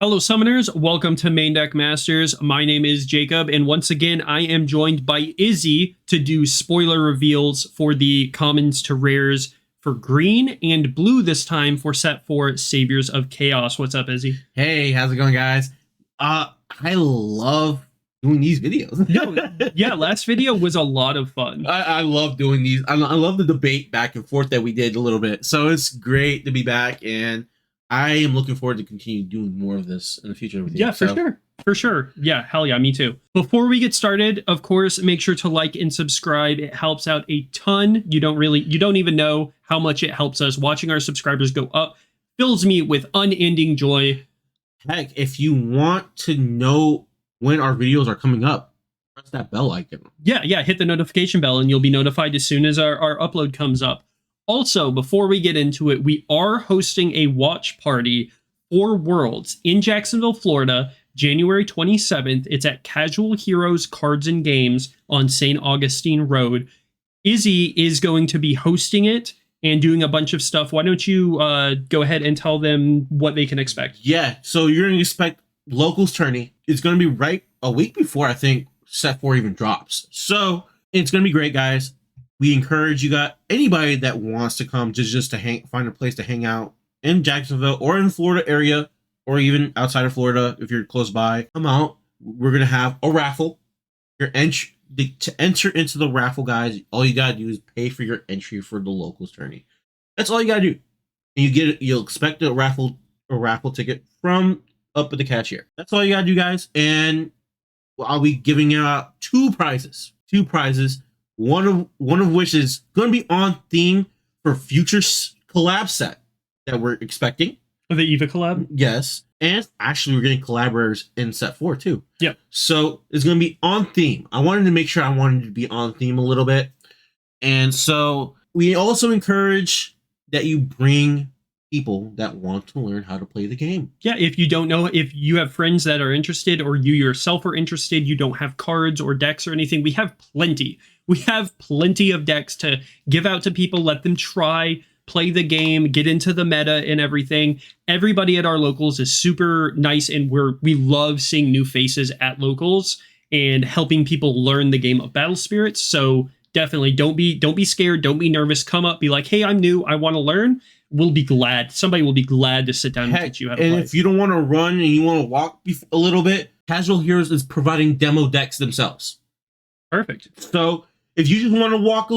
Hello summoners, welcome to MainDeck Masters. My name is Jacob, and once again I am joined by Izzy to do spoiler reveals for the commons to rares for green and blue this time for set 4 Saviors of Chaos. What's up, Izzy? Hey, how's it going, guys? I love doing these videos. Yeah, last video was a lot of fun. I love doing these. I love the debate back and forth that we did a little bit. So it's great to be back, and I am looking forward to continue doing more of this in the future with you. Yeah, for sure. Yeah, hell yeah, me too. Before we get started, of course, make sure to like and subscribe. It helps out a ton. You don't even know how much it helps us. Watching our subscribers go up fills me with unending joy. Heck, if you want to know when our videos are coming up, press that bell icon. Yeah, hit the notification bell and you'll be notified as soon as our upload comes up. Also, before we get into it, we are hosting a watch party for Worlds in Jacksonville, Florida, January 27th. It's at Casual Heroes Cards and Games on St. Augustine Road. Izzy is going to be hosting it and doing a bunch of stuff. Why don't you go ahead and tell them what they can expect? Yeah, so you're going to expect Locals Tourney. It's going to be right a week before, I think, set 4 even drops. So it's going to be great, guys. We encourage you guys, anybody that wants to come just to find a place to hang out in Jacksonville or in the Florida area, or even outside of Florida if you're close by. Come out. We're gonna have a raffle. To enter into the raffle, guys, all you gotta do is pay for your entry for the Locals Tourney. That's all you gotta do. And you'll expect a raffle ticket from up at the cashier. That's all you gotta do, guys. And I'll be giving out two prizes. One of which is going to be on theme for future collab set that we're expecting. The Eva collab? Yes. And actually, we're getting collaborators in set 4 too. Yeah. So it's going to be on theme. I wanted to make sure I wanted to be on theme a little bit. And so we also encourage that you bring people that want to learn how to play the game. Yeah, if you don't know, if you have friends that are interested or you yourself are interested, you don't have cards or decks or anything, we have plenty. We have plenty of decks to give out to people, let them try, play the game, get into the meta and everything. Everybody at our locals is super nice, and we love seeing new faces at locals and helping people learn the game of Battle Spirits. So definitely don't be scared, don't be nervous. Come up, be like, hey, I'm new, I want to learn. We'll be glad. Somebody will be glad to sit down and teach you how to play. And if you don't want to run and you want to walk a little bit, Casual Heroes is providing demo decks themselves. Perfect. So if you just want to walk,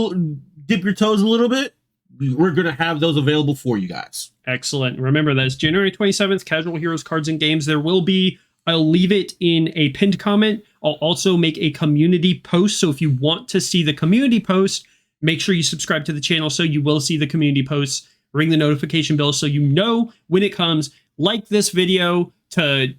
dip your toes a little bit, we're going to have those available for you guys. Excellent. Remember, that's January 27th, Casual Heroes Cards and Games. There will be, I'll leave it in a pinned comment. I'll also make a community post. So if you want to see the community post, make sure you subscribe to the channel so you will see the community posts. Ring the notification bell so you know when it comes. Like this video to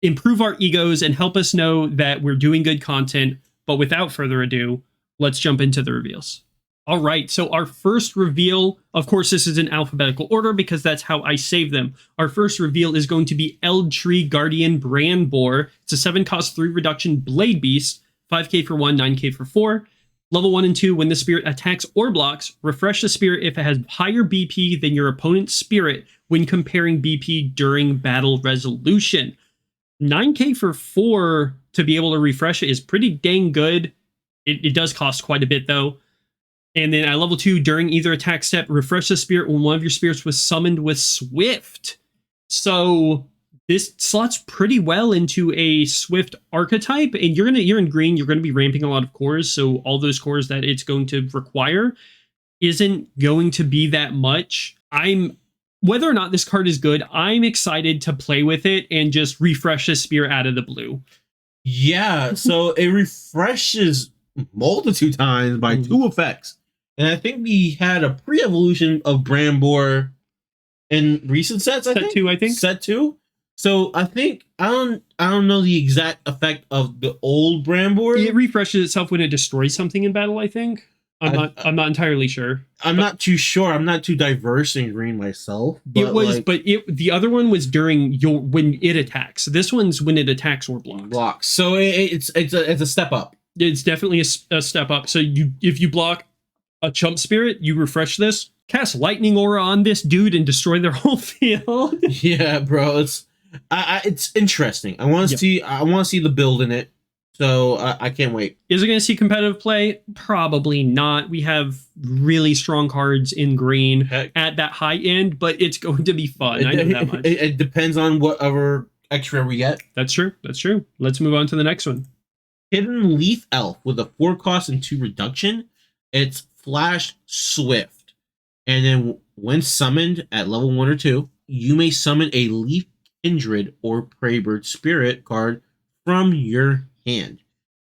improve our egos and help us know that we're doing good content. But without further ado, let's jump into the reveals. All right, so our first reveal, of course, this is in alphabetical order because that's how I save them. Our first reveal is going to be Eldtree Guardian Brand Boar. It's a 7-cost 3 reduction Blade Beast, 5k for 1, 9k for 4. Level 1 and 2, when the spirit attacks or blocks, refresh the spirit if it has higher BP than your opponent's spirit when comparing BP during battle resolution. 9k for 4 to be able to refresh it is pretty dang good. It does cost quite a bit, though. And then at level 2, during either attack step, refresh the spirit when one of your spirits was summoned with Swift. So this slots pretty well into a Swift archetype, and you're in green, you're gonna be ramping a lot of cores, so all those cores that it's going to require isn't going to be that much. Whether or not this card is good, I'm excited to play with it and just refresh the spirit out of the blue. Yeah, so it refreshes multitude times by 2 effects. And I think we had a pre-evolution of Brand Boar in recent sets, I think. Set 2, I think. Set 2. So I think I don't know the exact effect of the old Brand Boar. It refreshes itself when it destroys something in battle, I think. I'm not entirely sure. I'm not too sure. I'm not too diverse in green myself. But the other one was during when it attacks. This one's when it attacks or blocks. So it's a step up. It's definitely a step up. So if you block a chump spirit, you refresh this, cast lightning aura on this dude and destroy their whole field. Yeah, bro. It's interesting. I want to see. I want to see the build in it. So I can't wait. Is it going to see competitive play? Probably not. We have really strong cards in green at that high end, but it's going to be fun. I know that much. It depends on whatever extra we get. That's true. That's true. Let's move on to the next one. Hidden Leaf Elf with a 4 cost and 2 reduction. It's Flash Swift. And then when summoned at level 1 or 2, you may summon a Leaf Kindred or Praybird Spirit card from your hand.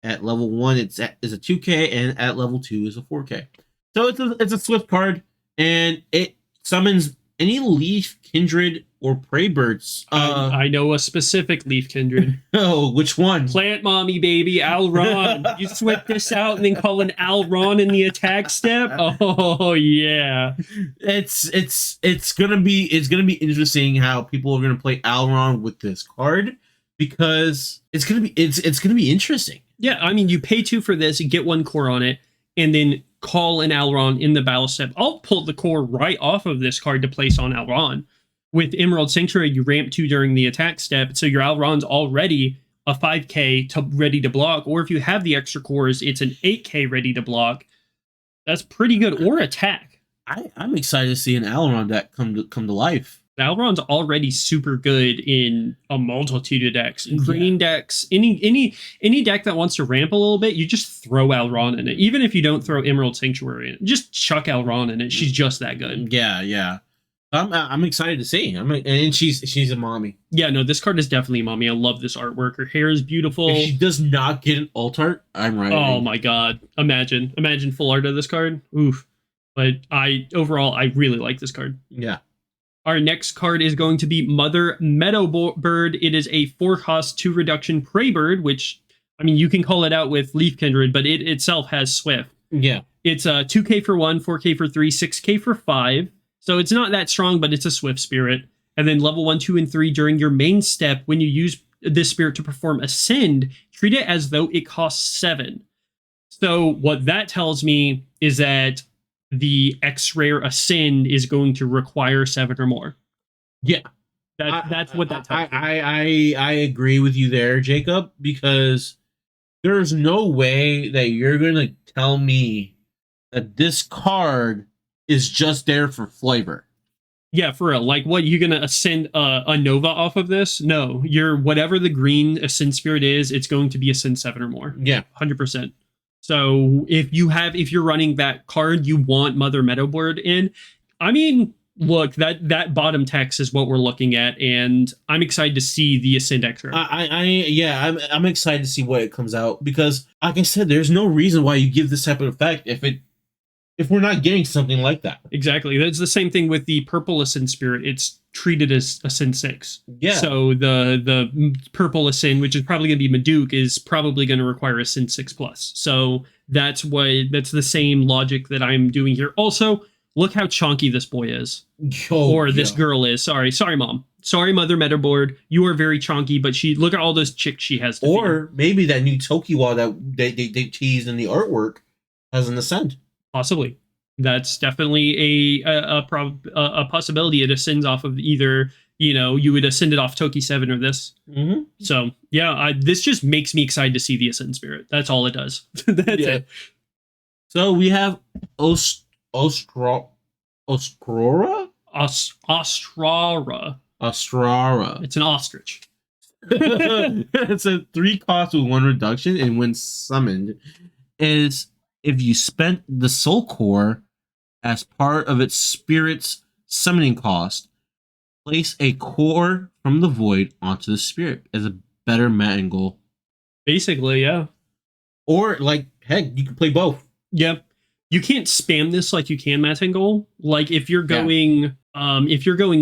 At level 1, is a 2k, and at level 2 is a 4k. So it's a Swift card, and it summons any Leaf Kindred or Praybirds. I know a specific Leaf Kindred. Oh, which one? Plant Mommy, baby, Alron. You switch this out and then call an Alron in the attack step. Oh yeah, it's gonna be interesting how people are gonna play Alron with this card, because it's gonna be interesting. Yeah, I mean, you pay 2 for this, you get 1 core on it, and then call an Alron in the battle step. I'll pull the core right off of this card to place on Alron. With Emerald Sanctuary, you ramp 2 during the attack step, so your Alron's already a 5k ready to block, or if you have the extra cores, it's an 8k ready to block. That's pretty good, or attack. I'm excited to see an Alron deck come to life. Alron's already super good in a multitude of decks. Green decks, any deck that wants to ramp a little bit, you just throw Alron in it. Even if you don't throw Emerald Sanctuary in it, just chuck Alron in it. She's just that good. Yeah. I'm excited to see. And she's a mommy. Yeah, no, this card is definitely a mommy. I love this artwork. Her hair is beautiful. If she does not get an alt art, I'm right. Oh my god. Imagine full art of this card. Oof. But overall I really like this card. Yeah. Our next card is going to be Mother Meadowbird. It is a 4 cost 2 reduction Praybird, which, I mean, you can call it out with Leaf Kindred, but it itself has Swift. Yeah. It's 2k for 1, 4k for 3, 6k for 5. So it's not that strong, but it's a Swift Spirit. And then level 1, 2, and 3 during your main step, when you use this spirit to perform Ascend, treat it as though it costs 7. So what that tells me is that the X-Rare Ascend is going to require 7 or more. Yeah. That's what that tells me. I agree with you there, Jacob, because there's no way that you're going to tell me that this card is just there for flavor. Yeah, for real. Like, what, you gonna ascend a Nova off of this? No, you're whatever the green Ascend Spirit is, it's going to be Ascend 7 or more. Yeah, 100%. So if you're running that card, you want Mother Meadowbird in. I mean, look, that bottom text is what we're looking at, and I'm excited to see the Ascend Extra. I'm excited to see what it comes out, because, like I said, there's no reason why you give this type of effect if we're not getting something like that. Exactly. That's the same thing with the purple Ascend Spirit. It's treated as Ascend 6. Yeah. So the purple Ascend, which is probably going to be Maduke, is probably going to require Ascend 6+. So that's the same logic that I'm doing here. Also, look how chunky this boy is. This girl is. Sorry, Mom. Sorry, Mother Meadowbird. You are very chunky, but look at all those chicks she has to feed. Maybe that new Tokiwa that they teased in the artwork has an Ascend. Possibly. That's definitely a possibility. It ascends off of either, you would ascend it off Toki 7 or this. Mm-hmm. So, yeah, this just makes me excited to see the Ascend Spirit. That's all it does. That's it. So we have Ostrara? Ostrara. It's an ostrich. It's a 3 cost with 1 reduction, and when summoned, is if you spent the Soul Core as part of its spirit's summoning cost, place a core from the void onto the spirit as a better Matingle. Basically, yeah. Or, like, heck, you can play both. Yeah. You can't spam this like you can Matingle. Like, if you're going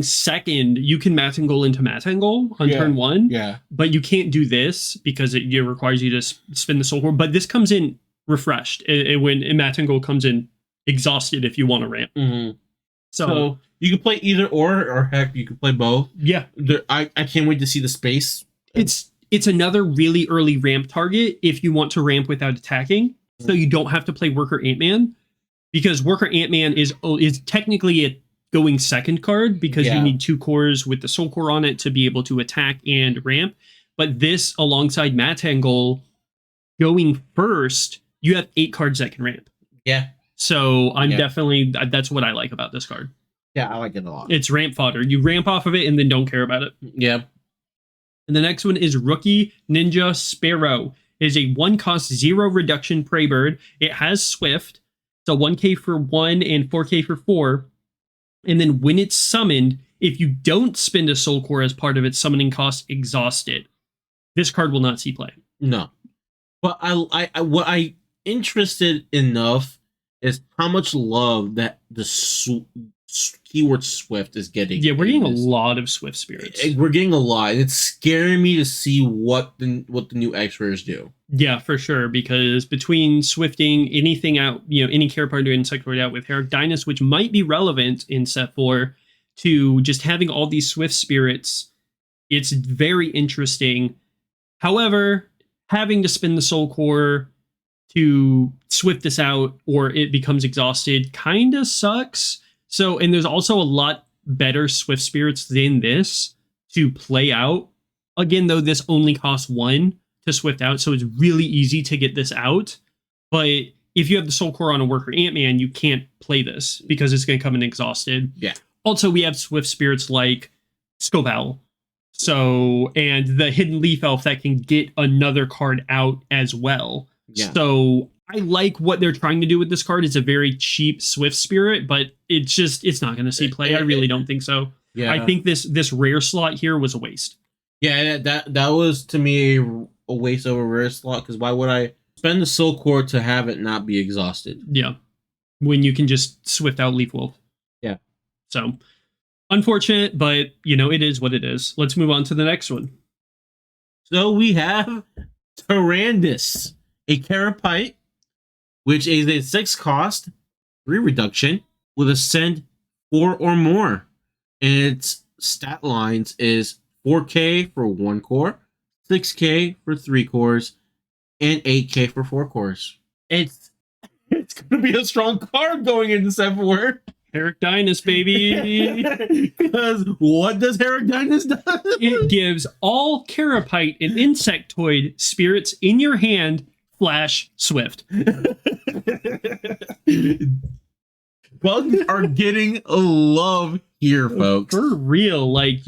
second, you can Matingle into Matingle on turn 1. Yeah. But you can't do this because it requires you to spin the Soul Core. But this comes in refreshed when Matingle comes in exhausted if you want to ramp. Mm-hmm. So you can play either or heck, you can play both. Yeah. I can't wait to see the space. It's another really early ramp target if you want to ramp without attacking. So you don't have to play Worker Ant-Man, because Worker Ant-Man is technically going second card because Yeah. you need 2 cores with the soul core on it to be able to attack and ramp. But this, alongside Matangle, going first, you have 8 cards that can ramp. Yeah. So I'm Yeah. definitely, that's what I like about this card. Yeah, I like it a lot. It's ramp fodder. You ramp off of it and then don't care about it. Yeah. And the next one is Rookie Ninja Sparrow. It is a 1 cost 0 reduction prey bird. It has Swift. So 1k for 1 and 4k for 4. And then when it's summoned, if you don't spend a soul core as part of its summoning cost, exhaust it. This card will not see play. No. But I what I interested enough is how much love that the keyword Swift is getting. Yeah, we're getting a lot of Swift Spirits. We're getting a lot. It's scaring me to see what the new X-rares do. Yeah, for sure, because between swifting anything out, any Carapace or Insectoid out with Heracdinus, which might be relevant in set 4, to just having all these Swift Spirits, it's very interesting. However, having to spend the Soul Core to swift this out or it becomes exhausted kind of sucks. So, and there's also a lot better Swift Spirits than this to play out. Again, though, this only costs 1 to swift out, so it's really easy to get this out. But if you have the Soul Core on a Worker Ant-Man, you can't play this because it's going to come in exhausted. Yeah. Also, we have Swift Spirits like Scope Owl. So, and the Hidden Leaf Elf that can get another card out as well. Yeah. So I like what they're trying to do with this card. It's a very cheap Swift Spirit, but it's not going to see play. I really don't think so. Yeah. I think this rare slot here was a waste. Yeah, that was to me a waste of a rare slot, because why would I spend the Soul Core to have it not be exhausted? Yeah. When you can just swift out Leaf Wolf. Yeah. So unfortunate, but it is what it is. Let's move on to the next one. So we have Tyrannus, a Carapace, which is a 6 cost, 3 reduction, with Ascend 4 or more. And its stat lines is 4k for 1 core, 6k for 3 cores, and 8k for 4 cores. It's going to be a strong card going into set 4. Heracdinus, baby! Because what does Heracdinus do? It gives all Carapace and Insectoid spirits in your hand flash Swift. Bugs are getting a love here, folks. For real, like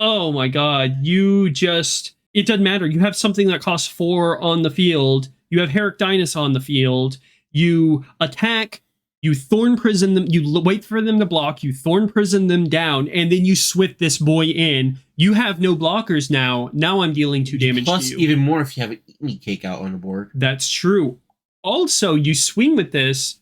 oh my god, it doesn't matter. You have something that costs 4 on the field. You have Heracdinus on the field. You attack, you Thorn Prison them, you wait for them to block, you Thorn Prison them down, and then you Swift this boy in. You have no blockers now. Now I'm dealing 2 damage Plus, to you. even more if you have an Eat Cake out on the board. That's true. Also, you swing with this.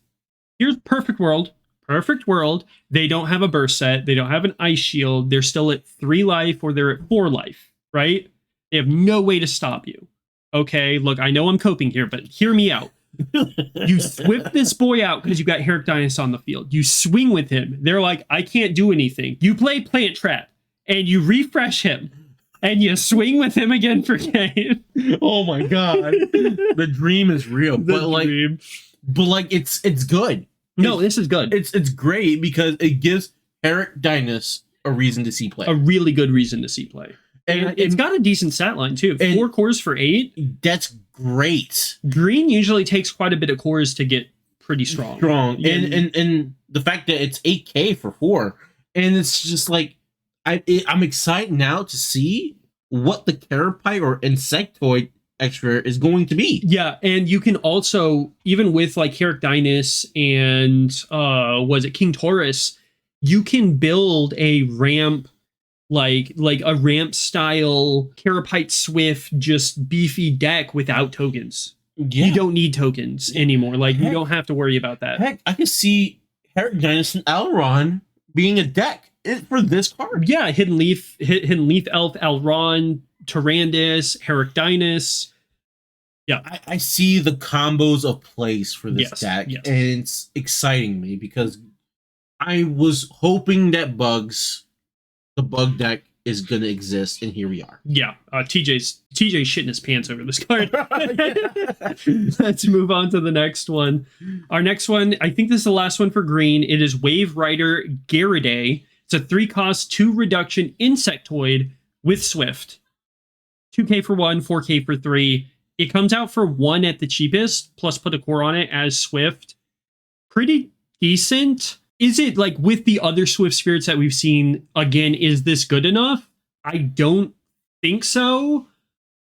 Here's Perfect World. Perfect World. They don't have a burst set. They don't have an ice shield. They're still at 3 life or they're at 4 life, right? They have no way to stop you. Okay, look, I know I'm coping here, but hear me out. You swift this boy out because you got Heracdinus on the field. You swing with him. They're like, I can't do anything. You play Plant Trap and you refresh him and you swing with him again for game. Oh my god. The dream is real. But it's good. No, this is good. It's great because it gives Heracdinus a reason to see play. A really good reason to see play. And it's got a decent stat line too. 4 cores for 8. That's great. Green usually takes quite a bit of cores to get pretty strong. Yeah. And the fact that it's 8k for 4, and it's just like I'm excited now to see what the Carapace or Insectoid extra is going to be. Yeah, and you can also, even with like Heracdinus and was it King Taurus, you can build a ramp like a ramp style Carapace Swift just beefy deck without tokens. Yeah. You don't need tokens anymore. Like you don't have to worry about that. Heck, I can see Heracdinus and Elron being a deck for this card. Yeah, Hidden Leaf Elf, Elron, Tyrannus, Heracdinus. Yeah, I see the combos of plays for this deck, yes. and it's exciting me because I was hoping that the bug deck is going to exist, and here we are. Yeah, TJ's shitting his pants over this card. Let's move on to the next one. Our next one, I think this is the last one for green. It is Wave Rider Garriday. It's a 3-cost, 2 reduction insectoid with Swift. 2k for 1, 4k for 3. It comes out for 1 at the cheapest, plus put a core on it as Swift. Pretty decent. Is it, like, with the other Swift Spirits that we've seen, again, is this good enough? I don't think so,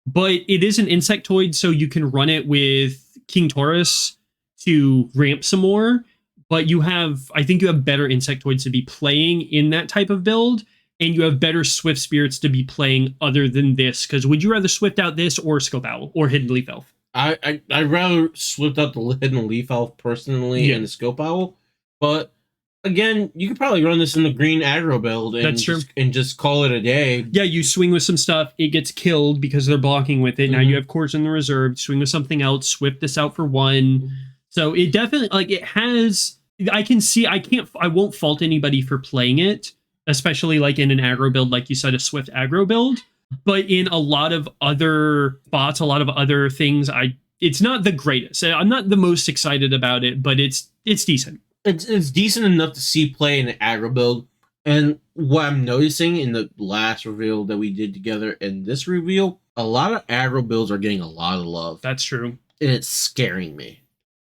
but it is an insectoid, so you can run it with King Taurus to ramp some more, but I think you have better insectoids to be playing in that type of build, and you have better Swift Spirits to be playing other than this, because would you rather Swift out this or Scope Owl or Hidden Leaf Elf? I'd rather Swift out the Hidden Leaf Elf personally and the Scope Owl, but again, you could probably run this in the green aggro build and, just call it a day. Yeah, you swing with some stuff, it gets killed because they're blocking with it. Now you have cores in the reserve, swing with something else, Swift this out for 1. So it definitely, like, it has, I won't fault anybody for playing it, especially like in an aggro build, like you said, a Swift aggro build. But in a lot of other spots, a lot of other things, it's not the greatest. I'm not the most excited about it, but it's decent. It's decent enough to see play in an aggro build. And what I'm noticing in the last reveal that we did together and this reveal, a lot of aggro builds are getting a lot of love. That's true. And it's scaring me.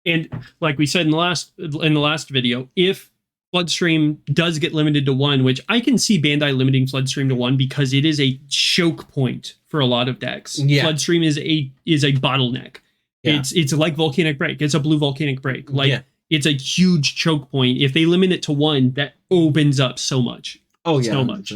And like we said in the last video, if Floodstream does get limited to 1, which I can see Bandai limiting Floodstream to 1 because it is a choke point for a lot of decks. Yeah. Floodstream is a bottleneck. Yeah. It's like Volcanic Break. It's a blue Volcanic Break. Like, it's a huge choke point. If they limit it to 1, that opens up so much. Oh, yeah. So much.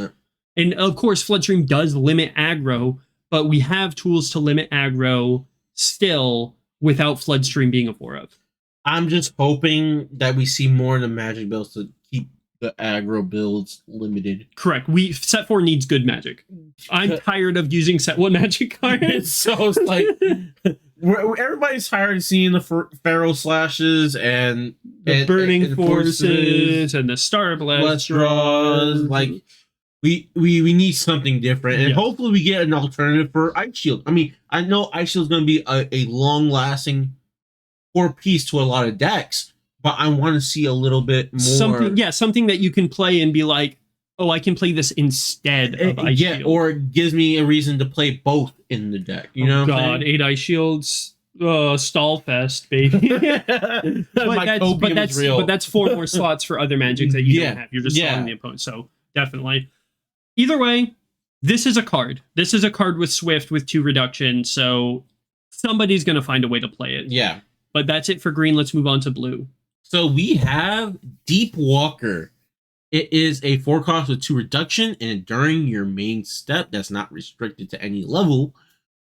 And of course, Floodstream does limit aggro, but we have tools to limit aggro still without Floodstream being a 4 of. I'm just hoping that we see more in the Magic builds to keep the aggro builds limited. Correct. Set 4 needs good magic. I'm tired of using set 1 magic cards. So it's like everybody's tired of seeing the Feral Slashes and the Burning Forces and the Star Blast draws. Like we need something different, and hopefully we get an alternative for Ice Shield. I mean, I know Ice Shield is going to be a long lasting 4-piece to a lot of decks, but I want to see a little bit more something that you can play and be like, oh, I can play this instead of Ice Shield. Or it gives me a reason to play both in the deck. You know, God, 8 Ice Shields, stall fest, baby. but that's 4 more slots for other magics that you don't have. You're just stalling the opponent. So definitely. Either way, this is a card. This is a card with Swift with 2 reduction. So somebody's going to find a way to play it. Yeah. But that's it for green. Let's move on to blue. So we have Deep Walker. It is a 4-cost with 2 reduction, and during your main step that's not restricted to any level,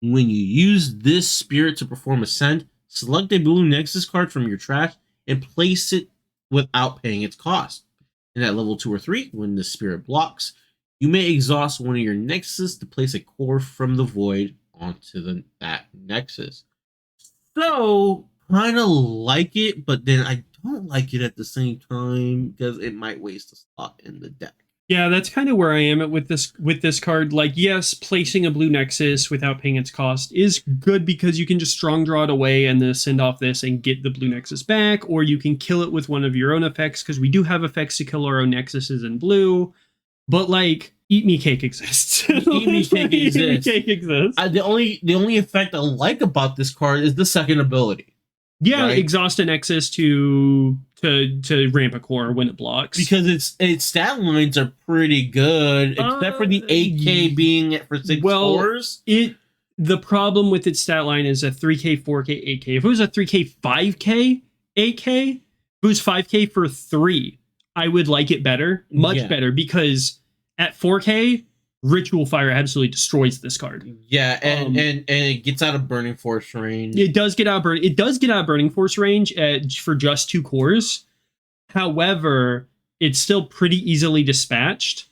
when you use this spirit to perform Ascend, select a blue Nexus card from your trash and place it without paying its cost. And at level 2 or 3, when the spirit blocks, you may exhaust one of your Nexus to place a core from the void onto that Nexus. So, kind of like it, but then I don't like it at the same time because it might waste a slot in the deck. Yeah, that's kind of where I am with this card. Like, yes, placing a blue Nexus without paying its cost is good because you can just strong draw it away and then send off this and get the blue Nexus back, or you can kill it with one of your own effects because we do have effects to kill our own Nexuses in blue. But like, Eat Me Cake exists. Eat Me Cake exists. Eat Me Cake exists. The only effect I like about this card is the second ability. Yeah, right? Exhaust an Nexus to ramp a core when it blocks. Because its stat lines are pretty good, except for the 8k being for 6 cores. The problem with its stat line is a 3k, 4k, 8k. If it was a 3k, 5k, 8k, if it was 5k for 3, I would like it better, much better, because at 4k, Ritual Fire absolutely destroys this card. Yeah, and it gets out of Burning Force range. It does get out of Burning Force range for just 2 cores. However, it's still pretty easily dispatched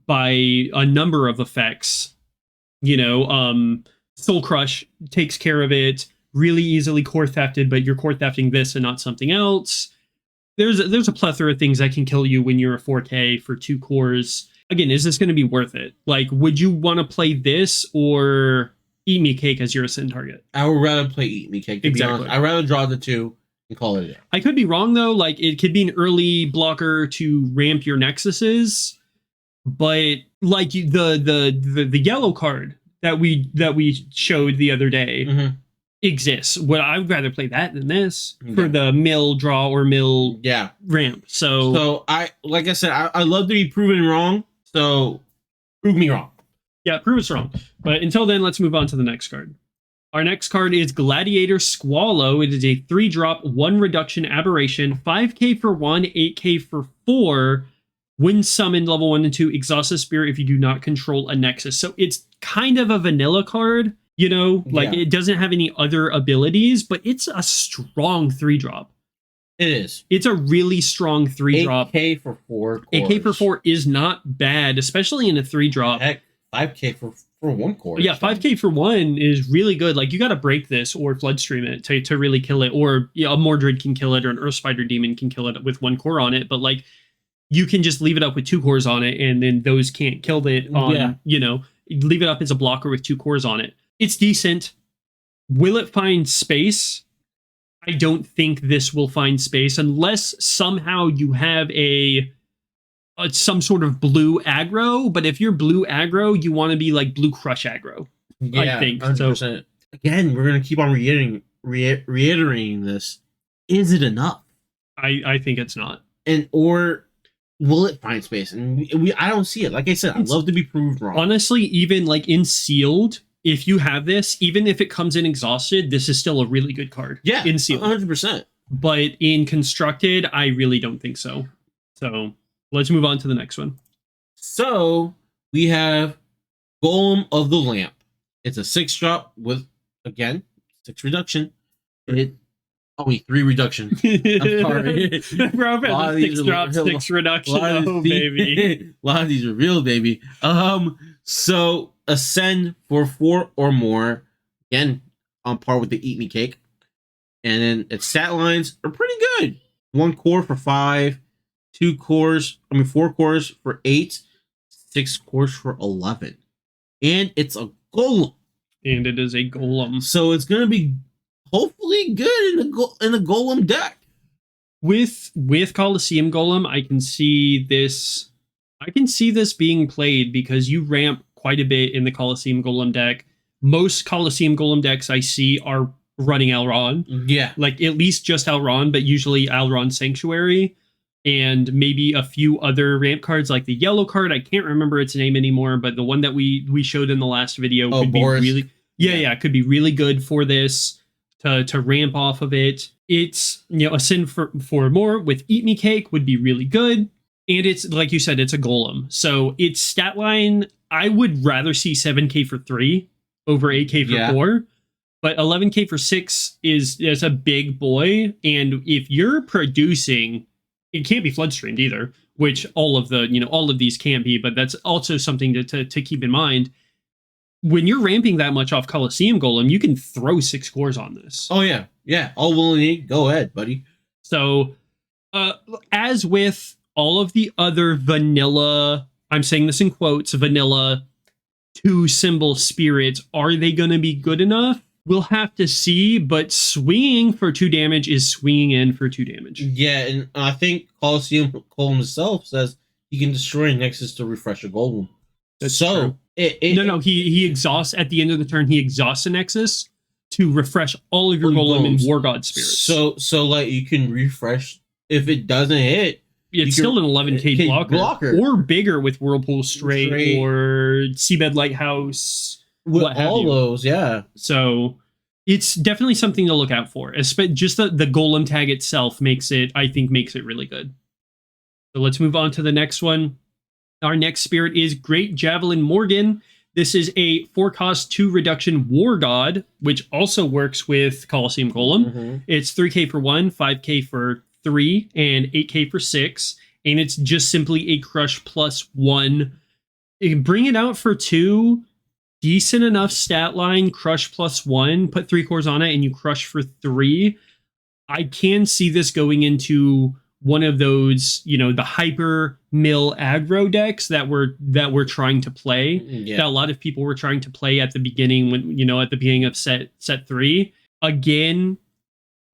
by a number of effects. You know, Soul Crush takes care of it. Really easily core thefted, but you're core thefting this and not something else. There's a plethora of things that can kill you when you're a 4K for 2 cores. again, is this going to be worth it? Like, would you want to play this or Eat Me Cake as your Ascend target? I would rather play Eat Me Cake, to be honest. I'd rather draw the 2 and call it a day. I could be wrong, though. Like, it could be an early blocker to ramp your Nexuses, but like the yellow card that we showed the other day exists. Well, I would rather play that than this for the mill draw or mill ramp. So like I said, I love to be proven wrong. So prove me wrong. Yeah, prove us wrong. But until then, let's move on to the next card. Our next card is Gladiator Squallow. It is a 3-drop, 1 reduction aberration, 5k for 1, 8k for 4. When summoned, level 1 and 2, exhaust a spirit if you do not control a Nexus. So it's kind of a vanilla card, you know? Like, it doesn't have any other abilities, but it's a strong 3-drop. It is. It's a really strong 3-drop. 8k for 4 cores. 8k for 4 is not bad, especially in a 3-drop. Heck, 5k for 1 core. Yeah, 5k for 1 is really good. Like, you got to break this or Floodstream it to really kill it. Or a Mordred can kill it, or an Earth Spider Demon can kill it with 1 core on it. But, like, you can just leave it up with 2 cores on it, and then those can't kill it on, you know, leave it up as a blocker with 2 cores on it. It's decent. Will it find space? I don't think this will find space unless somehow you have some sort of blue aggro. But if you're blue aggro, you want to be like blue crush aggro. Yeah, I think 100%. So. Again, we're gonna keep on reiterating this. Is it enough? I think it's not. Or will it find space? And I don't see it. Like I said, I'd love to be proved wrong. Honestly, even like in sealed, if you have this, even if it comes in exhausted, this is still a really good card. Yeah, in sealed, 100%. But in constructed, I really don't think so. So let's move on to the next one. So we have Golem of the Lamp. It's a 6-drop with, again, 6 reduction. Only 3 reduction. I'm sorry. Bro, 6-drop, 6 reduction. Oh, baby. A lot of these are real, baby. So Ascend for 4 or more. Again, on par with the Eat Me Cake. And then its stat lines are pretty good. 1 core for 5. 4 cores for 8. 6 cores for 11. And it's a golem. And it is a golem. So it's going to be hopefully good in the golem deck. With Colosseum Golem, I can see this being played because you ramp quite a bit in the Colosseum Golem deck. Most Colosseum Golem decks I see are running Elron. Yeah. Like at least just Elron, but usually Elron Sanctuary and maybe a few other ramp cards like the yellow card. I can't remember its name anymore, but the one that we showed in the last video could Boris. be really it could be really good for this to ramp off of it. It's, Ascend for more with Eat Me Cake would be really good. And it's, like you said, it's a golem. So its stat line, I would rather see 7k for 3 over 8k for 4. But 11k for 6 is a big boy. And if you're producing, it can't be Floodstreamed either, which all of these can't be, but that's also something to keep in mind. When you're ramping that much off Colosseum Golem, you can throw 6 cores on this. Oh, yeah. Yeah. All willing. Go ahead, buddy. So, as with all of the other vanilla, I'm saying this in quotes, vanilla 2-symbol spirits, are they going to be good enough? We'll have to see, but swinging for 2 damage is swinging in for 2 damage. Yeah, and I think Colosseum Golem himself says you can destroy a Nexus to refresh a Golem. That's true. He exhausts at the end of the turn. He exhausts a Nexus to refresh all of your Golem and War God spirits. So like you can refresh if it doesn't hit. It's still an 11k blocker or bigger with Whirlpool Strait or Seabed Lighthouse. With all those, yeah. So it's definitely something to look out for. Just the Golem tag itself makes it really good. So let's move on to the next one. Our next spirit is Great Javelin Morgan. This is a 4-cost 2 reduction War God, which also works with Colosseum Golem. It's 3k for 1, 5k for 3, and 8k for 6. And it's just simply a crush +1. You can bring it out for 2. Decent enough stat line, crush +1. Put 3 cores on it, and you crush for 3. I can see this going into one of those, the hyper mill aggro decks that we're trying to play. That a lot of people were trying to play at the beginning at the beginning of set 3. Again,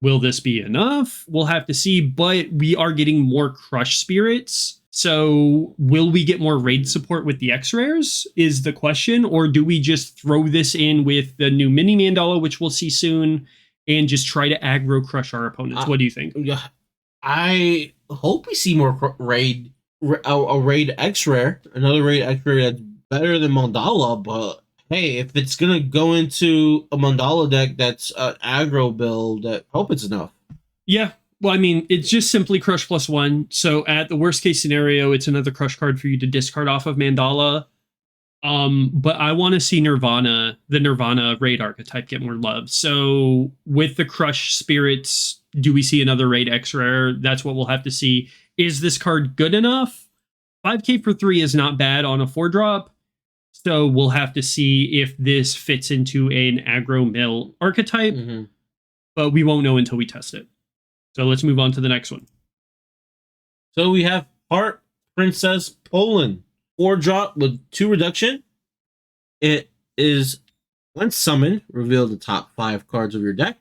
will this be enough? We'll have to see, but we are getting more Crush Spirits. So will we get more raid support with the X-Rares is the question, or do we just throw this in with the new mini Mandala, which we'll see soon, and just try to aggro crush our opponents? What do you think? I hope we see more a raid X-Rare, another raid X-Rare that's better than Mandala, but hey, if it's going to go into a Mandala deck that's an aggro build, I hope it's enough. Yeah. Well, I mean, it's just simply Crush +1. So at the worst case scenario, it's another Crush card for you to discard off of Mandala. But I want to see the Nirvana raid archetype get more love. So with the Crush Spirits, do we see another raid X-Rare? That's what we'll have to see. Is this card good enough? 5k for 3 is not bad on a 4-drop. So we'll have to see if this fits into an aggro mill archetype. But we won't know until we test it. So let's move on to the next one. So we have Heart Princess Poland. 4-drop with 2 reduction. It is, when summoned, reveal the top 5 cards of your deck.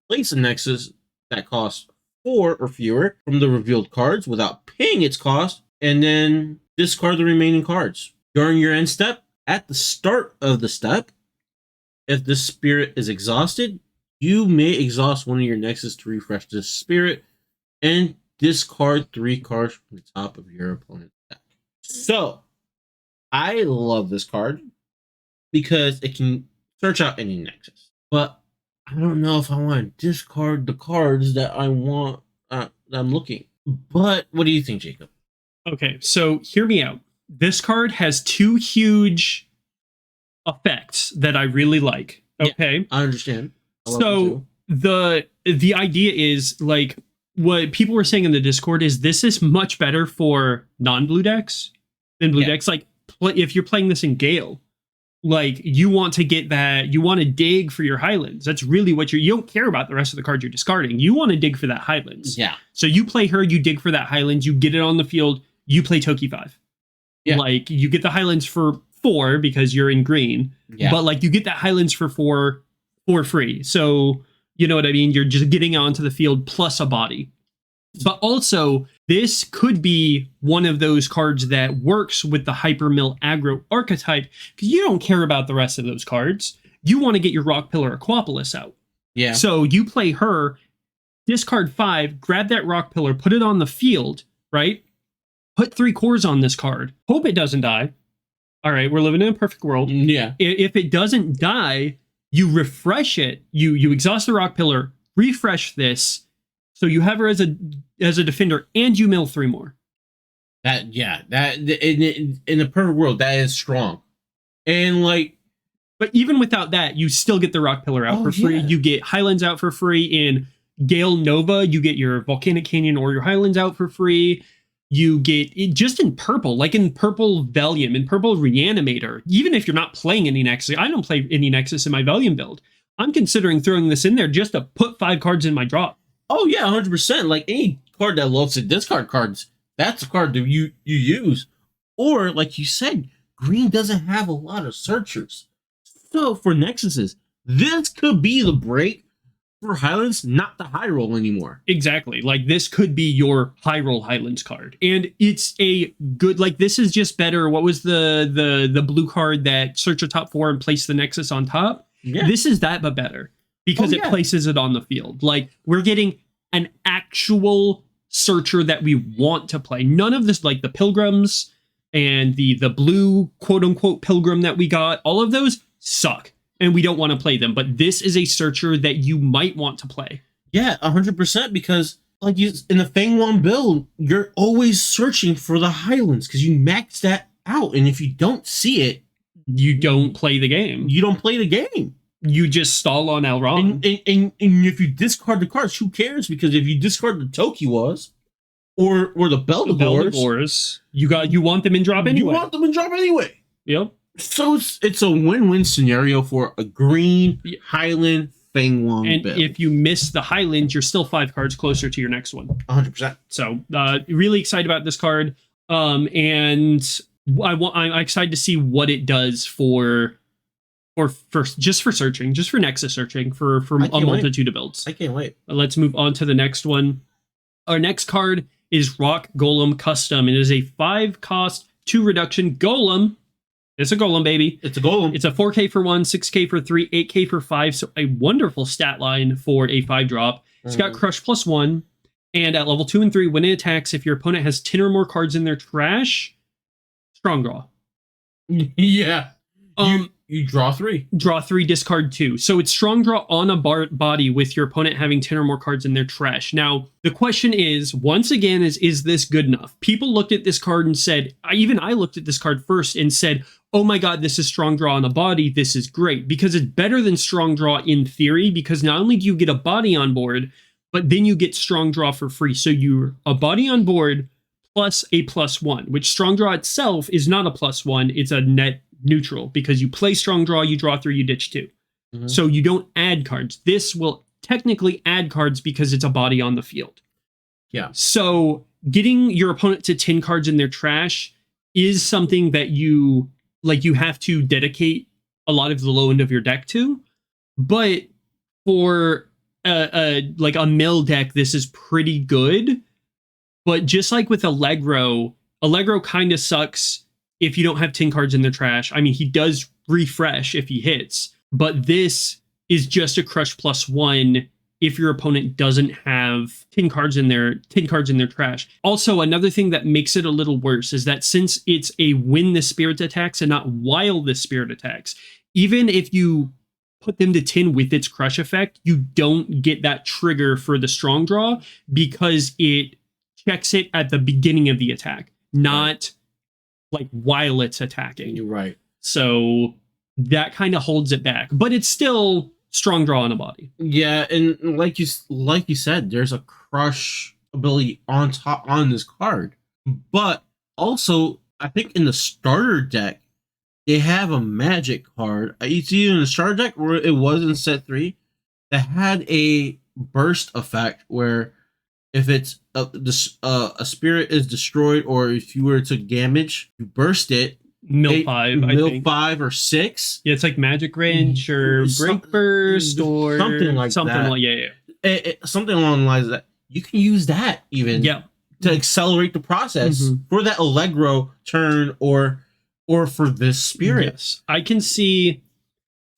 Place a Nexus that costs 4 or fewer from the revealed cards without paying its cost, and then discard the remaining cards. During your end step, at the start of the step, if the spirit is exhausted, you may exhaust one of your Nexus to refresh this spirit and discard 3 cards from the top of your opponent's deck. So, I love this card because it can search out any Nexus. But I don't know if I want to discard the cards that I want, that I'm looking. But what do you think, Jacob? Okay, so hear me out. This card has 2 huge effects that I really like. Okay, yeah, I understand. So the idea is, like, what people were saying in the Discord is this is much better for non-blue decks than blue decks. Like, if you're playing this in Gale, like, you want to get that, you want to dig for your Highlands. That's really what you don't care about the rest of the cards you're discarding. You want to dig for that Highlands. Yeah. So you play her, you dig for that Highlands, you get it on the field, you play Toki 5. Yeah. Like, you get the Highlands for 4 because you're in green. Yeah. But, like, you get that Highlands for 4 for free. So, you know what I mean? You're just getting onto the field plus a body. But also, this could be one of those cards that works with the Hypermill aggro archetype, because you don't care about the rest of those cards. You want to get your Rock Pillar Aquapolis out. Yeah. So you play her, discard 5, grab that Rock Pillar, put it on the field, right? Put 3 cores on this card. Hope it doesn't die. All right, we're living in a perfect world. Yeah. If it doesn't die, you refresh it. You exhaust the Rock Pillar, refresh this, so you have her as a defender, and you mill 3 more. That in the perfect world, that is strong. And like, but even without that, you still get the Rock Pillar out for free. Yeah. You get Highlands out for free. In Gale Nova, you get your Volcanic Canyon or your Highlands out for free. You get it just in purple, like in purple Valium, in purple Reanimator. Even if you're not playing any Nexus, I don't play any Nexus in my Valium build. I'm considering throwing this in there just to put 5 cards in my drop. Oh yeah, 100%. Like, any card that loves to discard cards, that's a card that you use. Or, like you said, green doesn't have a lot of searchers. So for Nexuses, this could be the break for Highlands not the high roll anymore. Exactly. Like, this could be your high roll Highlands card. And it's a good, like, this is just better. What was the blue card that search a top 4 and place the Nexus on top? Yeah. This is that, but better. Because it places it on the field. Like, we're getting an actual searcher that we want to play. None of this, like the Pilgrims and the blue quote-unquote Pilgrim that we got, all of those suck. And we don't want to play them. But this is a searcher that you might want to play. Yeah, 100%. Because, like, in the Fang Wong build, you're always searching for the Highlands because you max that out. And if you don't see it, you don't play the game. You don't play the game. You just stall on Elrond. And if you discard the cards, who cares? Because if you discard the Tokiwas or the Beldegors, you want them in drop anyway. You want them in drop anyway. Yep. So it's a win-win scenario for a green Highland Feng Wong And build. if you miss the Highlands, you're still 5 cards closer to your next one. 100%. So really excited about this card. And I'm excited to see what it does for searching, just for Nexus searching, for a multitude of builds. I can't wait. Let's move on to the next one. Our next card is Rock Golem Custom. It is a 5-cost, 2 reduction golem. It's a golem, baby. It's a golem. It's a 4K for 1, 6K for 3, 8K for 5. So a wonderful stat line for a 5-drop. It's got Crush +1. And at level 2 and 3, when it attacks, if your opponent has 10 or more cards in their trash, strong draw. Yeah. You draw 3. Draw 3, discard 2. So it's strong draw on a body with your opponent having 10 or more cards in their trash. Now, the question is, once again, is this good enough? People looked at this card and said, even I looked at this card first and said, oh my god, this is strong draw on a body. This is great. Because it's better than strong draw in theory, because not only do you get a body on board, but then you get strong draw for free. So you're a body on board plus a +1, which strong draw itself is not a +1. It's a net neutral, because you play strong draw, you draw 3, you ditch 2. So you don't add cards. This will technically add cards because it's a body on the field. Yeah. So getting your opponent to 10 cards in their trash is something that you have to dedicate a lot of the low end of your deck to. But for a mill deck, this is pretty good. But just like with Allegro kind of sucks if you don't have 10 cards in their trash. I mean, he does refresh if he hits, but this is just a Crush +1 if your opponent doesn't have 10 cards in their trash. Also, another thing that makes it a little worse is that since it's a when the spirit attacks and not while the spirit attacks, even if you put them to 10 with its crush effect, you don't get that trigger for the strong draw because it checks it at the beginning of the attack, not like while it's attacking. You're right. So that kind of holds it back, but it's still strong draw on a body. Yeah, and like you said, there's a crush ability on this card. But also, I think in the starter deck, they have a magic card. It's either in the starter deck or it was in set 3 that had a burst effect where if it's a spirit is destroyed, or if you were to damage, you burst it. Mill 5, I think. 5 or 6. Yeah, it's like Magic Wrench or Break Burst or something like that. Something along the lines of that. You can use that even to accelerate the process for that Allegro turn or for this spirit. Yes, I can see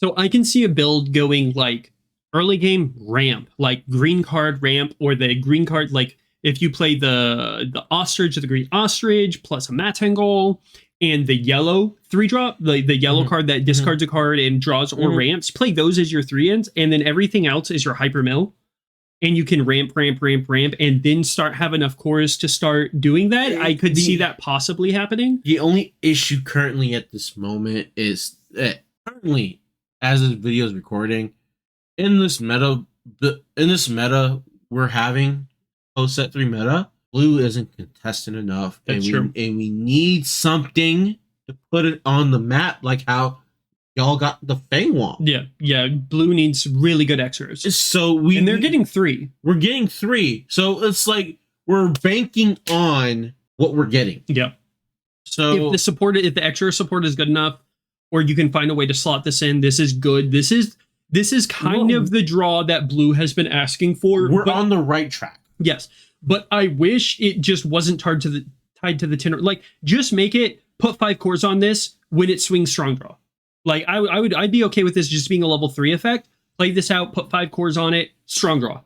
a build going like early game ramp, like green card ramp, or the green card, like if you play the ostrich or the green ostrich plus a Matangol and the yellow 3-drop, the yellow card that discards a card and draws or ramps, play those as your 3-ends, and then everything else is your hyper mill. And you can ramp, and then start have enough cores to start doing that. I could see that possibly happening. The only issue currently at this moment is that currently, as this video is recording, in this meta we're having post set 3 meta, blue isn't contested enough. That's true. And we need something to put it on the map, like how y'all got the Feng Wong. Yeah. Blue needs really good extras. So and they're getting 3. We're getting 3. So it's like we're banking on what we're getting. Yeah. So if the extra support is good enough, or you can find a way to slot this in, this is good. This is kind of the draw that blue has been asking for. We're on the right track. Yes. But I wish it just wasn't tied to the tenor. Like, just make it, put 5 cores on this when it swings strong draw. Like, I'd be okay with this just being a level 3 effect. Play this out, put 5 cores on it, strong draw.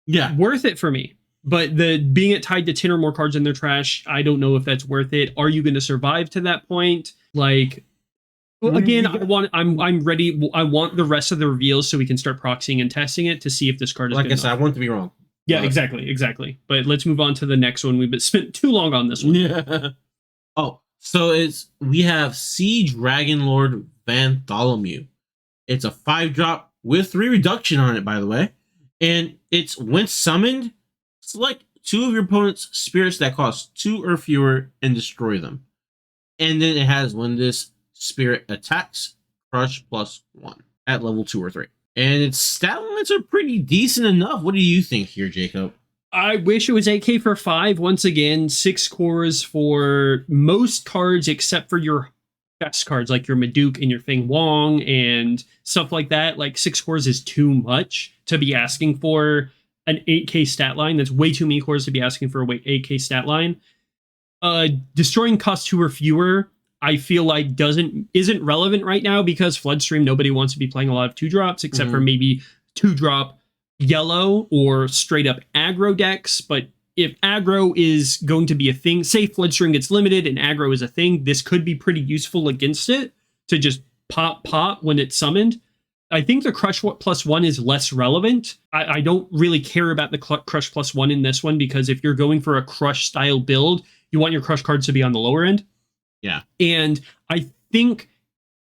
Yeah. Worth it for me. But being it tied to 10 or more cards in their trash, I don't know if that's worth it. Are you going to survive to that point? Like, again, I'm ready. I want the rest of the reveals so we can start proxying and testing it to see if this card is like good I said, enough. I want to be wrong. Yeah, exactly. But let's move on to the next one. We've spent too long on this one. Yeah. Oh, so we have Sea Dragon Lord Bartholomew. It's a 5-drop with 3 reduction on it, by the way. And it's when summoned, select 2 of your opponent's spirits that cost 2 or fewer and destroy them. And then it has when this spirit attacks, crush +1 at level 2 or 3. And its stat limits are pretty decent enough. What do you think here, Jacob? I wish it was 8K for 5. Once again, 6 cores for most cards except for your best cards like your Maduke and your Feng Wong and stuff like that. Like 6 cores is too much to be asking for an 8K stat line. That's way too many cores to be asking for a 8K stat line. Destroying cost 2 or fewer, I feel like isn't relevant right now because Floodstream, nobody wants to be playing a lot of 2-drops except for maybe 2-drop yellow or straight up aggro decks. But if aggro is going to be a thing, say Floodstream gets limited and aggro is a thing, this could be pretty useful against it to just pop when it's summoned. I think the Crush +1 is less relevant. I don't really care about the Crush +1 in this one because if you're going for a Crush style build, you want your Crush cards to be on the lower end. Yeah. And I think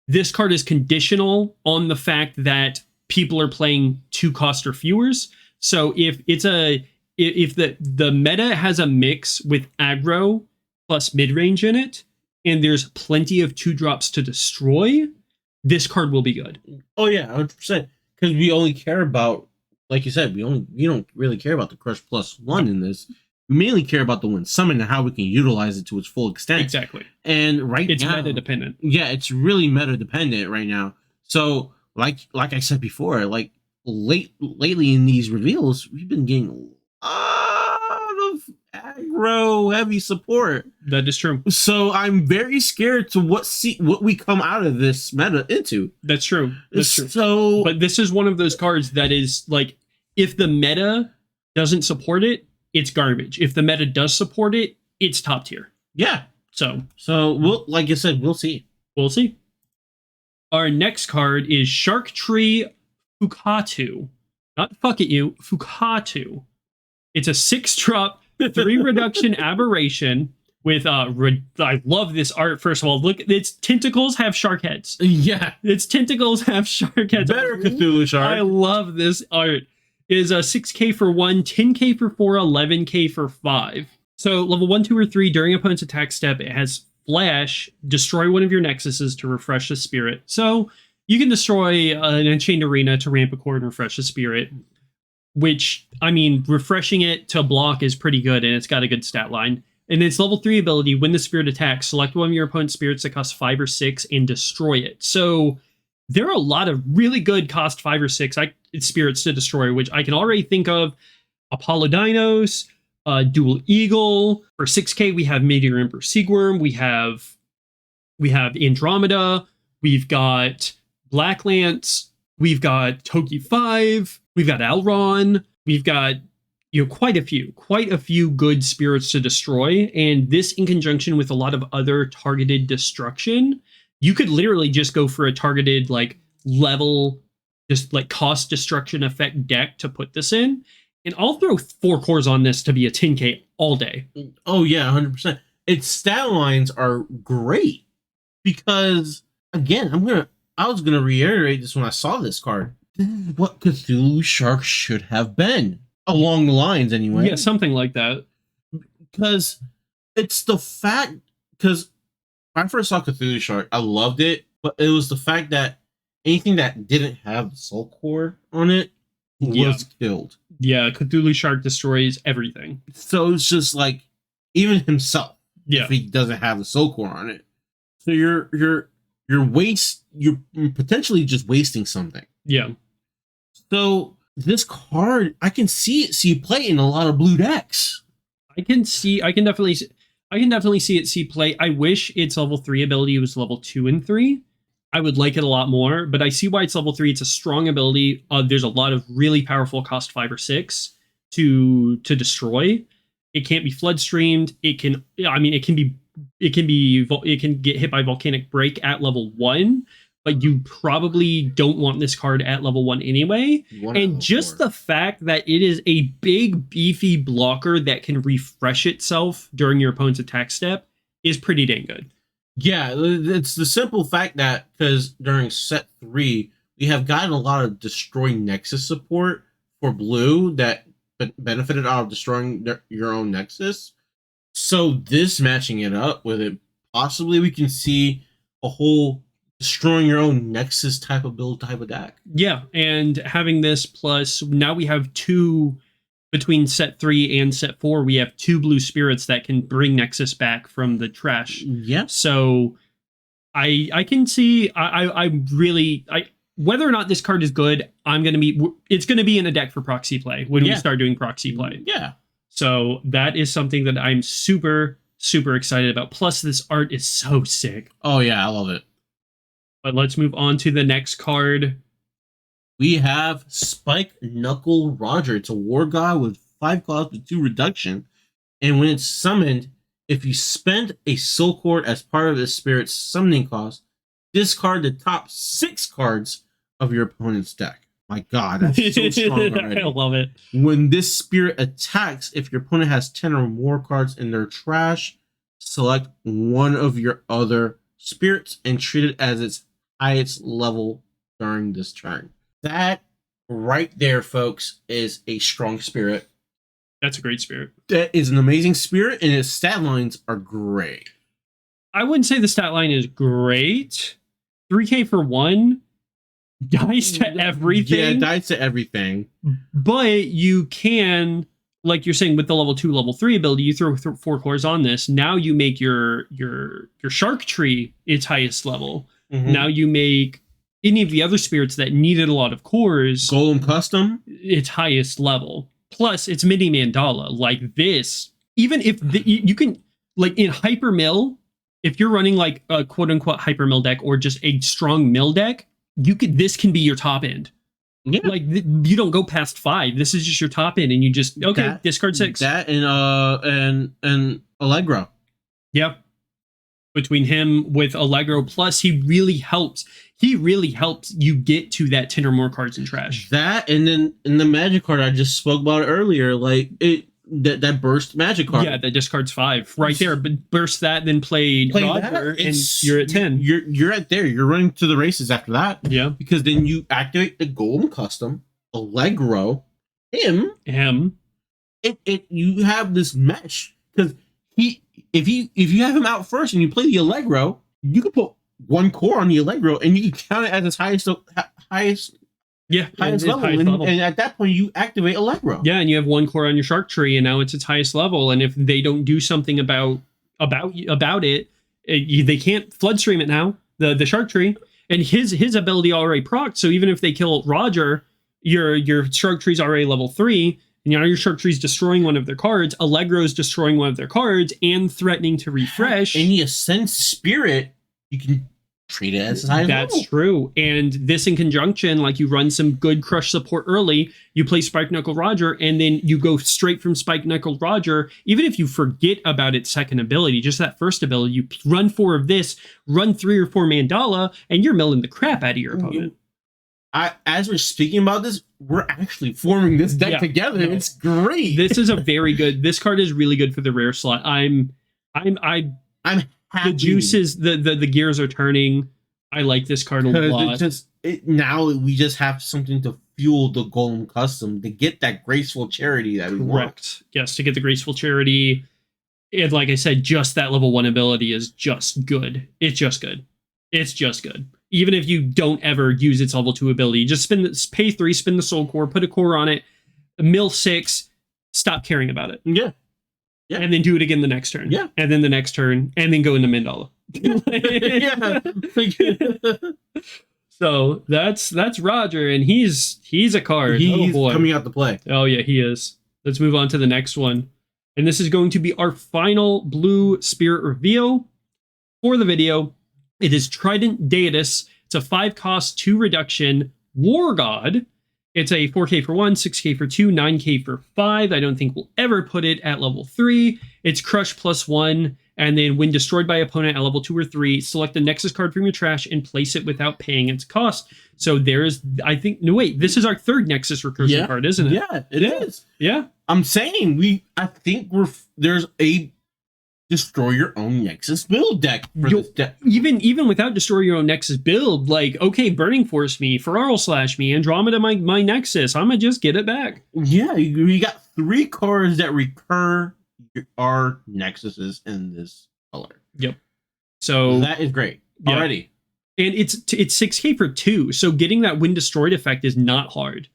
this card is conditional on the fact that people are playing 2 cost or fewers. So if the meta has a mix with aggro plus mid-range in it, and there's plenty of 2-drops to destroy, this card will be good. Oh yeah, 100%. Because we only care about, like you said, we don't really care about the Crush +1 in this. We mainly care about the win summon and how we can utilize it to its full extent. Exactly. And it's now, meta dependent. Yeah, it's really meta dependent right now. So like I said before, like lately in these reveals, we've been getting a lot of aggro heavy support. That is true. So I'm very scared to what we come out of this meta into. That's true. That's true. So, but this is one of those cards that is like, if the meta doesn't support it, it's garbage. If the meta does support it, it's top tier. Yeah. So we'll, like you said, we'll see. We'll see. Our next card is Shark Tree Fukatu. Not fuck at you, Fukatu. It's a 6-drop, 3 reduction aberration with I love this art. First of all, look, its tentacles have shark heads. Yeah. Its tentacles have shark heads. Better Cthulhu shark. I love this art. It is a 6K for 1, 10K for 4, 11K for 5. So level 1, 2, or 3 during opponent's attack step, it has Flash. Destroy one of your Nexuses to refresh the spirit. So you can destroy an Enchained Arena to ramp a core and refresh the spirit. Which, I mean, refreshing it to block is pretty good, and it's got a good stat line. And its level 3 ability, when the spirit attacks, select one of your opponent's spirits that costs 5 or 6 and destroy it. So there are a lot of really good cost 5 or 6 spirits to destroy, which I can already think of. Apollo Dinos, Dual Eagle. For 6K, we have Meteor Emperor Seagworm. We have Andromeda. We've got Black Lance. We've got Toki 5. We've got Elron. We've got quite a few good spirits to destroy. And this, in conjunction with a lot of other targeted destruction, you could literally just go for a targeted level, just cost destruction effect deck to put this in. And I'll throw 4 cores on this to be a 10K all day. Oh yeah, 100%. Its stat lines are great because, again, I was gonna reiterate this when I saw this card. This is what Cthulhu Shark should have been, along the lines anyway. Yeah, something like that. Because it's the fact, because when I first saw Cthulhu Shark, I loved it, but it was the fact that anything that didn't have the Soul Core on it was killed. Yeah, Cthulhu Shark destroys everything. So it's just even himself, if he doesn't have the Soul Core on it. So you're potentially just wasting something. Yeah. So this card, I can see play in a lot of blue decks. I can definitely see it see play. I wish its level 3 ability was level 2 and 3. I would like it a lot more, but I see why it's level 3. It's a strong ability. There's a lot of really powerful cost 5 or 6 to destroy. It can't be flood streamed. It can get hit by volcanic break at level 1, but you probably don't want this card at level 1 anyway. And just the fact that it is a big, beefy blocker that can refresh itself during your opponent's attack step is pretty dang good. Yeah, it's the simple fact that because during set 3, we have gotten a lot of Destroy Nexus support for blue that benefited out of destroying your own Nexus. So this matching it up with it, possibly we can see a whole destroying your own Nexus type of build type of deck. Yeah, and having this plus now we have two between set 3 and set 4. We have 2 blue spirits that can bring Nexus back from the trash. Yeah. So I can see I really whether or not this card is good, it's gonna be in a deck for proxy play when we start doing proxy play. Yeah. So that is something that I'm super excited about. Plus, this art is so sick. Oh yeah, I love it. But let's move on to the next card. We have Spike Knuckle Roger. It's a war god with 5 cost with 2 reduction. And when it's summoned, if you spend a soul cord as part of the spirit's summoning cost, discard the top 6 cards of your opponent's deck. My god, that's so strong already. I love it. When this spirit attacks, if your opponent has 10 or more cards in their trash, select one of your other spirits and treat it as its highest level during this turn. That right there, folks, is a strong spirit. That's a great spirit. That is an amazing spirit, and its stat lines are great. I wouldn't say the stat line is great. 3k for 1. Dice to everything. Yeah, dice to everything. But you can, like you're saying, with the level 2, level 3 ability, you throw 4 cores on this. Now you make your shark tree its highest level. Mm-hmm. Now you make any of the other spirits that needed a lot of cores, Golem Custom, its highest level. Plus, it's mini mandala. Like this, even if you can, like in hyper mill, if you're running like a quote unquote hyper mill deck or just a strong mill deck, this can be your top end. Yeah. Like you don't go past 5. This is just your top end, and you just discard 6. That and Allegro. Yep. Between him with Allegro, plus he really helps you get to that 10 or more cards in trash. That, and then in the magic card I just spoke about earlier, like that burst magic card. Yeah, that discards 5 right there. But burst that, then play Roger, and you're at 10. You're at there. You're running to the races after that. Yeah, because then you activate the Golem Custom, Allegro, him. You have this mesh because if you have him out first and you play the Allegro, you can put 1 core on the Allegro and you can count it as its highest level. And at that point you activate Allegro. Yeah, and you have 1 core on your shark tree, and now it's its highest level. And if they don't do something about it, they can't flood stream it now. The shark tree, and his ability already procced. So even if they kill Roger, your shark tree's already level 3. And now your shark tree's destroying one of their cards. Allegro's destroying one of their cards and threatening to refresh. And the Ascend Spirit, you can treat it as his highest level. That's true. And this in conjunction, like you run some good crush support early, you play Spike Knuckle Roger, and then you go straight from Spike Knuckle Roger. Even if you forget about its second ability, just that first ability, you run 4 of this, run 3 or 4 Mandala, and you're milling the crap out of your opponent. As we're speaking about this, we're actually forming this deck together. No. It's great. This is a very good. This card is really good for the rare slot. I'm happy. The juices, the gears are turning. I like this card a lot. Now we just have something to fuel the Golem Custom to get that graceful charity that we want. Correct. Yes, to get the graceful charity. And like I said, just that level 1 ability is just good. It's just good. It's just good. Even if you don't ever use its level 2 ability, just pay 3, spin the soul core, put a core on it, mill 6, stop caring about it. Yeah. And then do it again the next turn. Yeah. And then the next turn, and then go into Mandala. So that's Roger, and he's a card. He's coming out to play. Oh yeah, he is. Let's move on to the next one. And this is going to be our final blue spirit reveal for the video. It is Trident Deatus. It's a 5 cost, 2 reduction war god. It's a 4k for 1, 6k for 2, 9k for 5. I don't think we'll ever put it at level 3. It's crush +1, and then when destroyed by opponent at level 2 or 3, select the Nexus card from your trash and place it without paying its cost. So there's, I think, no wait, this is our 3rd Nexus recursion card, isn't it? Yeah, it is. Yeah. I'm saying there's a destroy your own Nexus build deck for this deck. Even without destroy your own Nexus build, like, okay, Burning Force me, Ferraro Slash me, Andromeda my Nexus, I'm gonna just get it back. Yeah, we got 3 cards that recur our Nexuses in this color. Yep. So that is great. Already. And it's 6K for 2, so getting that when destroyed effect is not hard.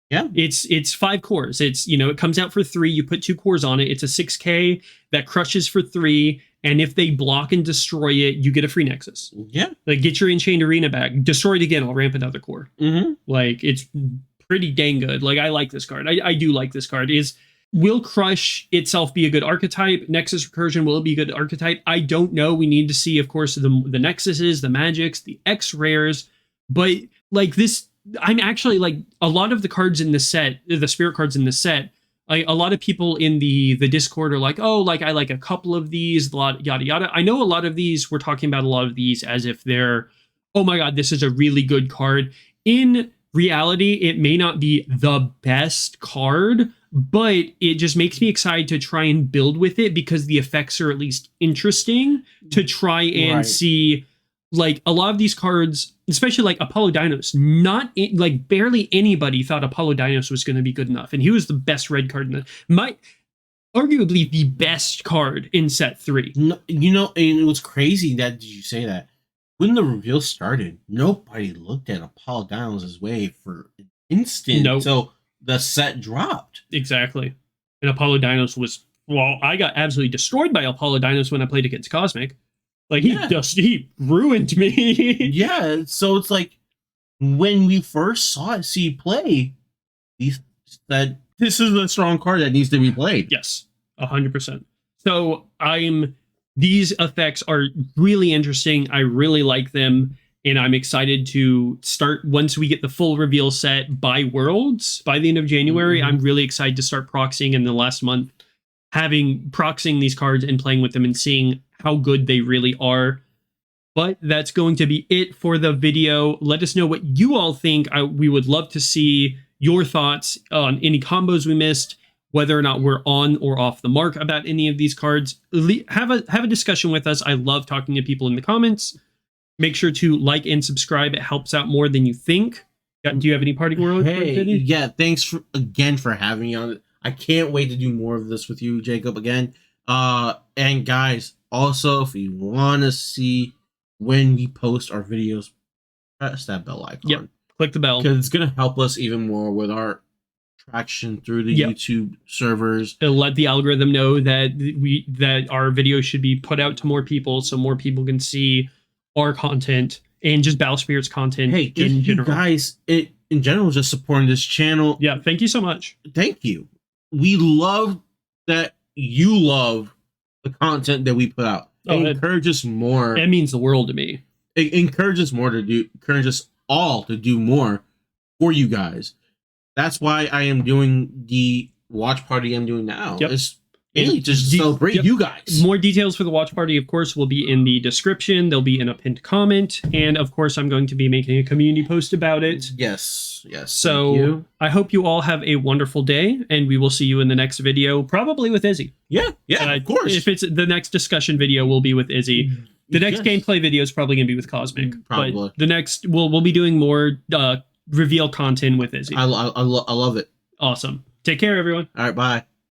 Yeah. It's 5 cores. It's, it comes out for 3, you put 2 cores on it. It's a 6K that crushes for 3, and if they block and destroy it, you get a free Nexus. Yeah. Like, get your Enchained Arena back. Destroy it again, I'll ramp another core. Mm-hmm. Like, it's pretty dang good. Like, I like this card. I do like this card. Will Crush itself be a good archetype? Nexus Recursion, will it be a good archetype? I don't know. We need to see, of course, the Nexuses, the Magics, the X rares. But like this, I'm actually like a lot of the cards in this set, the spirit cards in this set, like a lot of people in the Discord are like, oh, like I like a couple of these, yada yada. I know a lot of these, we're talking about a lot of these as if they're, oh my god, this is a really good card. In reality, it may not be the best card, but it just makes me excited to try and build with it because the effects are at least interesting to try and see. Like a lot of these cards, especially like Apollo Dinos, like barely anybody thought Apollo Dinos was going to be good enough, and he was the best red card in arguably the best card in set 3. No, and it was crazy that you say that. When the reveal started, nobody looked at Apollo Dinos' way for an instant until the set dropped. Exactly. And Apollo Dinos was, well, I got absolutely destroyed by Apollo Dinos when I played against Cosmic. Like, he ruined me. Yeah, so it's like, when we first saw it play, he said, this is a strong card that needs to be played. Yes, 100%. So these effects are really interesting. I really like them. And I'm excited to start, once we get the full reveal set by Worlds, by the end of January, I'm really excited to start proxying in the last month, proxying these cards and playing with them and seeing how good they really are. But that's going to be it for the video. Let us know what you all think. We would love to see your thoughts on any combos we missed, whether or not we're on or off the mark about any of these cards. Have a discussion with us. I love talking to people in the comments. Make sure to like and subscribe. It helps out more than you think. Do you have any parting words? Hey, yeah, thanks again for having me on. I can't wait to do more of this with you, Jacob, again. And guys, also, if you want to see when we post our videos, press that bell icon. Yep, click the bell. Because it's going to help us even more with our traction through the YouTube servers. It'll let the algorithm know that our videos should be put out to more people so more people can see our content and just Battle Spirits content in general. You guys, in general, just supporting this channel. Yeah, thank you so much. Thank you. We love that you love the content that we put out. It encourages more. It means the world to me. It encourages us all to do more for you guys. That's why I am doing the watch party I'm doing now. Yep. It's mainly just celebrate you guys. More details for the watch party, of course, will be in the description. They'll be in a pinned comment. And of course, I'm going to be making a community post about it. Yes. So I hope you all have a wonderful day, and we will see you in the next video, probably with Izzy. Yeah, of course. If it's the next discussion video, will be with Izzy. The next gameplay video is probably going to be with Cosmic. Probably. But the next, we'll be doing more reveal content with Izzy. I love it. Awesome. Take care, everyone. All right, bye.